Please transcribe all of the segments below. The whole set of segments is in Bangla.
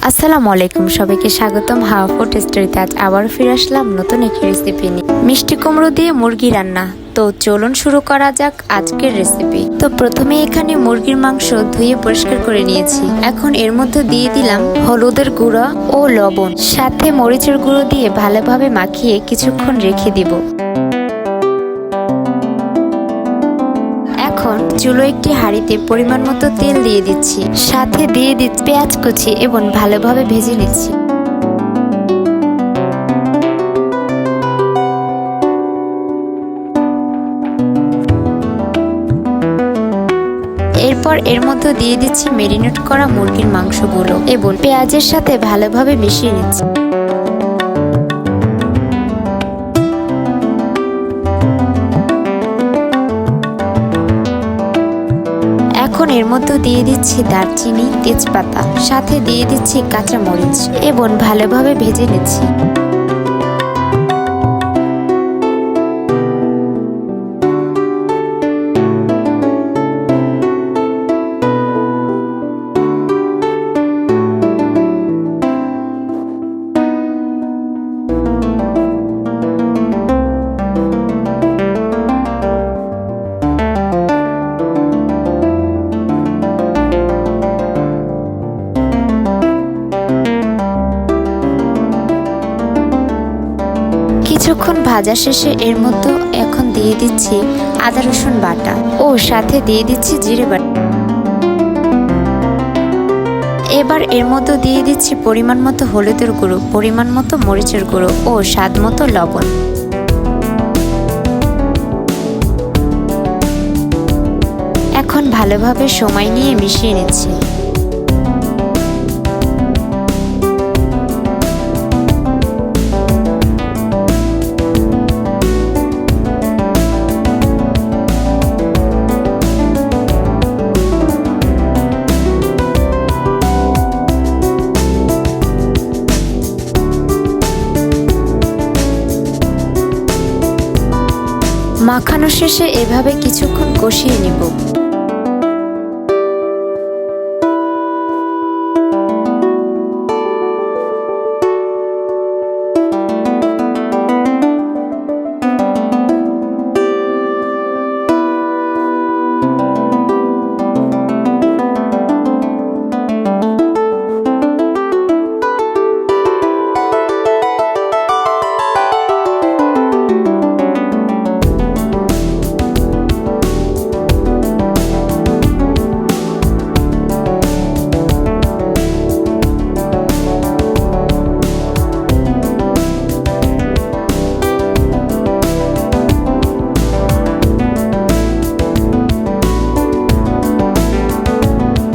আসসালামু আলাইকুম, সবাইকে স্বাগতম হাওয়া ফুড স্টোরিতে। আজ আবার ফিরে আসলাম নতুন একটি রেসিপি নিয়ে, মিষ্টি কুমড়ো দিয়ে মুরগি রান্না। তো চলুন শুরু করা যাক আজকের রেসিপি। তো প্রথমে এখানে মুরগির মাংস ধুয়ে পরিষ্কার করে নিয়েছি। এখন এর মধ্যে দিয়ে দিলাম হলুদের গুঁড়া ও লবণ, সাথে মরিচের গুঁড়ো দিয়ে ভালোভাবে মাখিয়ে কিছুক্ষণ রেখে দিব। এখন চুলো একটি হাঁড়িতে পরিমাণ মতো তেল দিয়ে দিচ্ছি, সাথে দিয়ে দিচ্ছি পেঁয়াজ কুচি এবং ভালোভাবে ভেজে নিচ্ছি। এরপর এর মধ্যে দিয়ে দিচ্ছি ম্যারিনেট করা মুরগির মাংসগুলো এবং পেঁয়াজের সাথে ভালোভাবে মিশিয়ে নিচ্ছি। এখন এর মধ্যে দিয়ে দিচ্ছি দারচিনি, তেজপাতা, সাথে দিয়ে দিচ্ছি কাঁচা মরিচ এবং ভালোভাবে ভেজে নিচ্ছি। কিছুক্ষণ ভাজা শেষে এর মধ্যে এখন দিয়ে দিচ্ছি আদা রসুন বাটা ও সাথে দিয়ে দিচ্ছি জিরে বাটা। এবার এর মধ্যে দিয়ে দিচ্ছি পরিমাণ মতো হলুদের গুঁড়ো, পরিমাণ মতো মরিচের গুঁড়ো ও স্বাদ মতো লবণ। এখন ভালোভাবে সময় নিয়ে মিশিয়ে নিচ্ছি। মাখানো শেষে এভাবে কিছুক্ষণ কষিয়ে নিব।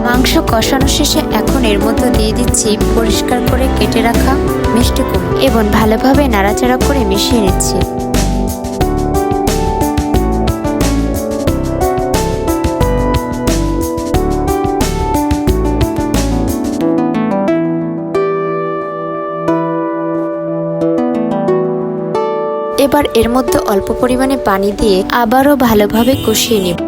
মাংস কষানো শেষে এখন এর মধ্যে দিয়ে দিচ্ছি পরিষ্কার করে কেটে রাখা মিষ্টি কুমড়ো এবং ভালোভাবে নাড়াচাড়া করে মিশিয়ে নিচ্ছি। এবার এর মধ্যে অল্প পরিমাণে পানি দিয়ে আবারও ভালোভাবে কষিয়ে নিব।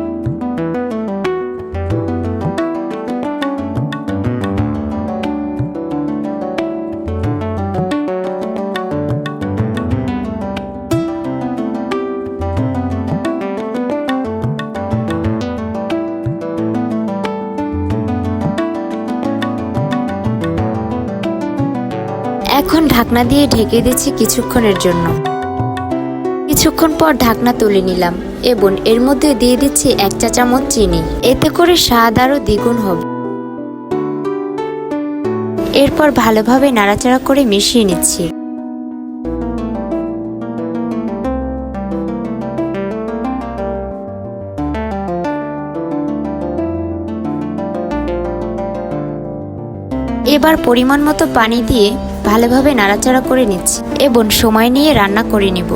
এখন ঢাকনা দিয়ে ঢেকে দিচ্ছি কিছুক্ষণের জন্য। কিছুক্ষণ পর ঢাকনা তুলে নিলাম এবং এর মধ্যে দিয়ে দিচ্ছি 1 চা চামচ চিনি, এতে করে স্বাদ আরো দ্বিগুণ হবে। এরপর ভালোভাবে নাড়াচাড়া করে মিশিয়ে নিচ্ছি। এবার পরিমাণ মতো পানি দিয়ে ভালোভাবে নাড়াচাড়া করে নিচ্ছি এবং সময় নিয়ে রান্না করে নিব।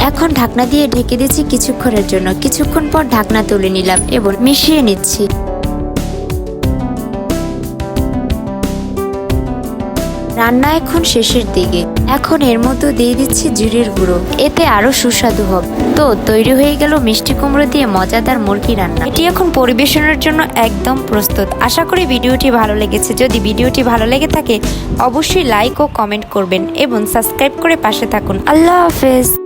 এখন ঢাকনা দিয়ে ঢেকে দিচ্ছি কিছুক্ষণের জন্য। কিছুক্ষণ পর ঢাকনা তুলে নিলাম এবং মিশিয়ে নিচ্ছি। রান্না এখন শেষের দিকে। এখন এর মধ্যে দিয়ে দিচ্ছি জিরের গুঁড়ো, এতে আরো সুস্বাদু হবে। তো তৈরি হয়ে গেল মিষ্টি কুমড়ো দিয়ে মজাদার মুরগি রান্না। এটি এখন পরিবেশনের জন্য একদম প্রস্তুত। আশা করি ভিডিওটি ভালো লেগেছে। যদি ভিডিওটি ভালো লেগে থাকে অবশ্যই লাইক ও কমেন্ট করবেন এবং সাবস্ক্রাইব করে পাশে থাকুন। আল্লাহ হাফেজ।